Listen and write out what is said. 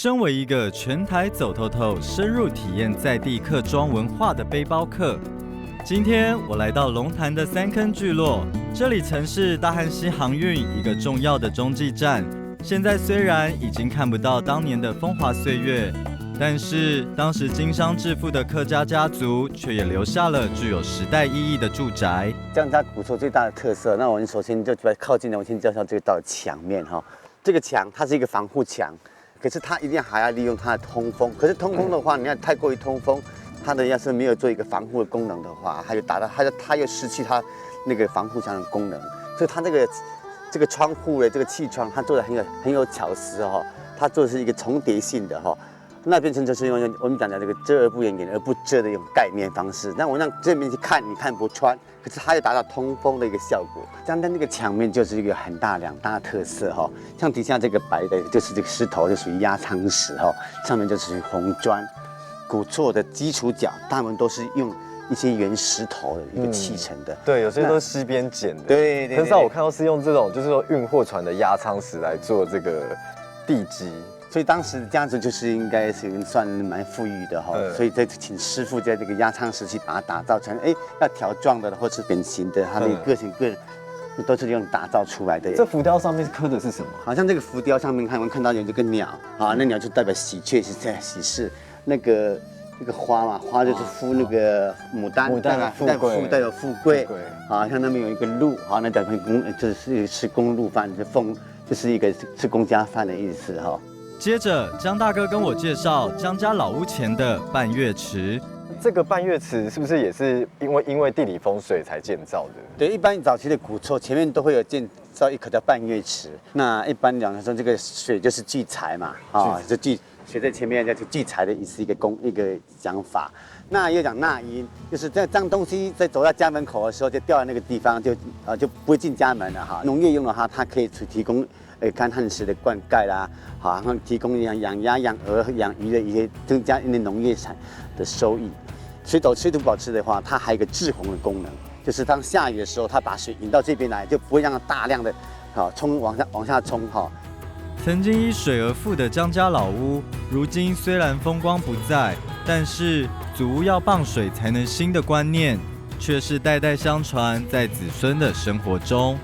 身为一个全台走透透、深入体验在地客庄文化的背包客，今天我来到龙潭的三坑聚落，这里曾是大汉溪航运一个重要的中继站。现在虽然已经看不到当年的风华岁月，但是当时经商致富的客家家族却也留下了具有时代意义的住宅。江家古厝最大的特色，那我们首先就靠近了，我先介绍这道墙面哈。这个墙它是一个防护墙，可是它一定还要利用它的通风。可是通风的话，你看太过于通风，它的要是没有做一个防护的功能的话，它就达到它又失去它那个防护墙的功能。所以它这个窗户的这个气窗，它做的很有巧思哈。它做的是一个重叠性的哈。那变成就是用我们讲的这个遮而不掩，掩而不遮的一种盖面方式。那我让这边去看，你看不穿，可是它又达到通风的一个效果。单单这个墙面就是一个很大两大特色哈。像底下这个白的，就是这个石头，就属于压舱石哈，上面就属于红砖。古厝的基础角，大部分都是用一些原石头的一个砌成的。对，有些都是溪边捡的。对，很少我看到是用这种，就是说运货船的压舱石来做这个地基。所以当时的家族就是应该是算蛮富裕的哈，所以再请师傅在这个压舱石去把它打造成要条状的或是扁形的，它的个性个人都是用打造出来的。这浮雕上面刻的是什么？好像这个浮雕上面我们看到有这个鸟啊，那鸟就代表喜鹊，是在喜事。那个花嘛，花就是敷那个牡丹，代表富贵。啊，像那边有一个鹿，啊，那代表就是吃公路饭，就是一个吃公家饭的意思哈。接着，江大哥跟我介绍江家老屋前的半月池。这个半月池是不是也是因为地理风水才建造的？对，一般早期的古厝前面都会有建造一口叫半月池。那一般讲说，这个水就是聚财嘛，啊，就水在前面叫聚财的意思，一个讲法。那又讲纳音，就是这样东西在走到家门口的时候，就掉在那个地方，就不会进家门了哈。农业用的话，它可以提供干旱时的灌溉啦，好，然后提供养鸭、养鹅、养鱼的一些增加一些农业产的收益。水土保持的话，它还有一个滞洪的功能，就是当下雨的时候，它把水引到这边来，就不会让它大量的往下冲哈。曾经依水而富的江家老屋，如今虽然风光不再，但是祖屋要傍水才能兴的观念，却是代代相传在子孙的生活中。